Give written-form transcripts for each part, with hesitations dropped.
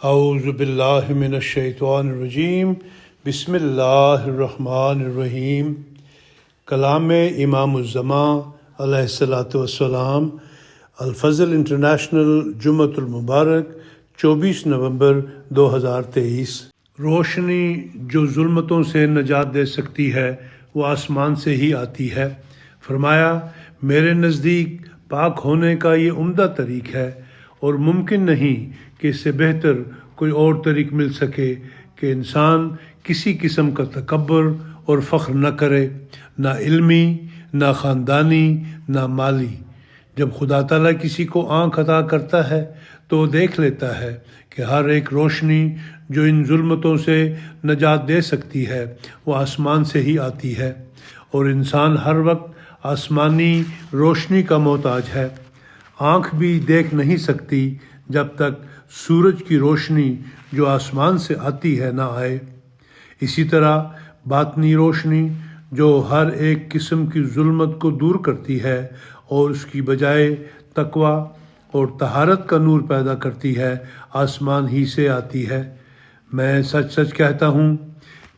اعوذ باللہ من الشیطان الرجیم بسم اللہ الرحمن الرحیم۔ کلام امام الزمان علیہ الصلاۃ والسلام، الفضل انٹرنیشنل جمعۃ المبارک 24 نومبر 2023۔ روشنی جو ظلمتوں سے نجات دے سکتی ہے وہ آسمان سے ہی آتی ہے۔ فرمایا، میرے نزدیک پاک ہونے کا یہ عمدہ طریق ہے اور ممکن نہیں کہ اس سے بہتر کوئی اور طریق مل سکے کہ انسان کسی قسم کا تکبر اور فخر نہ کرے، نہ علمی، نہ خاندانی، نہ مالی۔ جب خدا تعالیٰ کسی کو آنکھ عطا کرتا ہے تو وہ دیکھ لیتا ہے کہ ہر ایک روشنی جو ان ظلمتوں سے نجات دے سکتی ہے وہ آسمان سے ہی آتی ہے، اور انسان ہر وقت آسمانی روشنی کا محتاج ہے۔ آنکھ بھی دیکھ نہیں سکتی جب تک سورج کی روشنی جو آسمان سے آتی ہے نہ آئے۔ اسی طرح باطنی روشنی جو ہر ایک قسم کی ظلمت کو دور کرتی ہے اور اس کی بجائے تقویٰ اور طہارت کا نور پیدا کرتی ہے، آسمان ہی سے آتی ہے۔ میں سچ سچ کہتا ہوں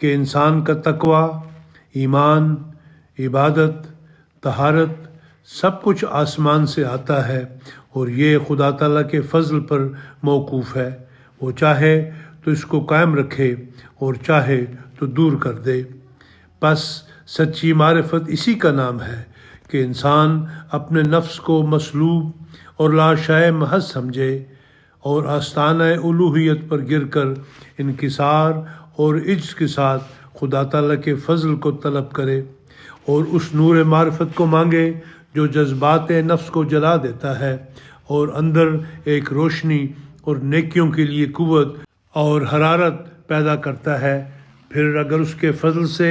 کہ انسان کا تقویٰ، ایمان، عبادت، طہارت سب کچھ آسمان سے آتا ہے، اور یہ خدا تعالیٰ کے فضل پر موقوف ہے۔ وہ چاہے تو اس کو قائم رکھے اور چاہے تو دور کر دے۔ پس سچی معرفت اسی کا نام ہے کہ انسان اپنے نفس کو مصلوب اور لاشیء محض سمجھے اور آستانہ الوہیت پر گر کر انکسار اور عجز کے ساتھ خدا تعالیٰ کے فضل کو طلب کرے، اور اس نور معرفت کو مانگے جو جذبات نفس کو جلا دیتا ہے اور اندر ایک روشنی اور نیکیوں کے لیے قوت اور حرارت پیدا کرتا ہے۔ پھر اگر اس کے فضل سے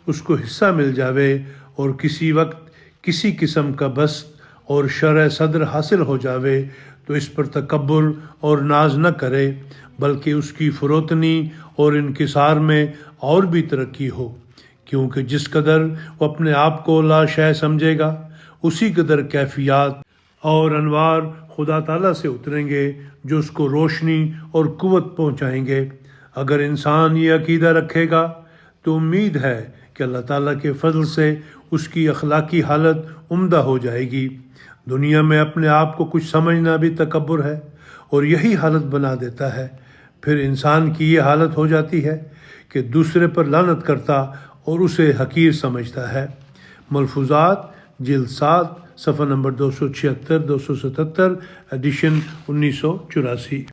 اس کو حصہ مل جاوے اور کسی وقت کسی قسم کا بسط اور شرح صدر حاصل ہو جاوے تو اس پر تکبر اور ناز نہ کرے، بلکہ اس کی فروتنی اور انکسار میں اور بھی ترقی ہو، کیونکہ جس قدر وہ اپنے آپ کو لاشیء سمجھے گا اسی قدر کیفیات اور انوار خدا تعالیٰ سے اتریں گے جو اس کو روشنی اور قوت پہنچائیں گے۔ اگر انسان یہ عقیدہ رکھے گا تو امید ہے کہ اللہ تعالیٰ کے فضل سے اس کی اخلاقی حالت عمدہ ہو جائے گی۔ دنیا میں اپنے آپ کو کچھ سمجھنا بھی تکبر ہے اور یہی حالت بنا دیتا ہے۔ پھر انسان کی یہ حالت ہو جاتی ہے کہ دوسرے پر لعنت کرتا اور اسے حقیر سمجھتا ہے۔ ملفوظات جلد 7 صفحہ نمبر 276 277 ایڈیشن 1984۔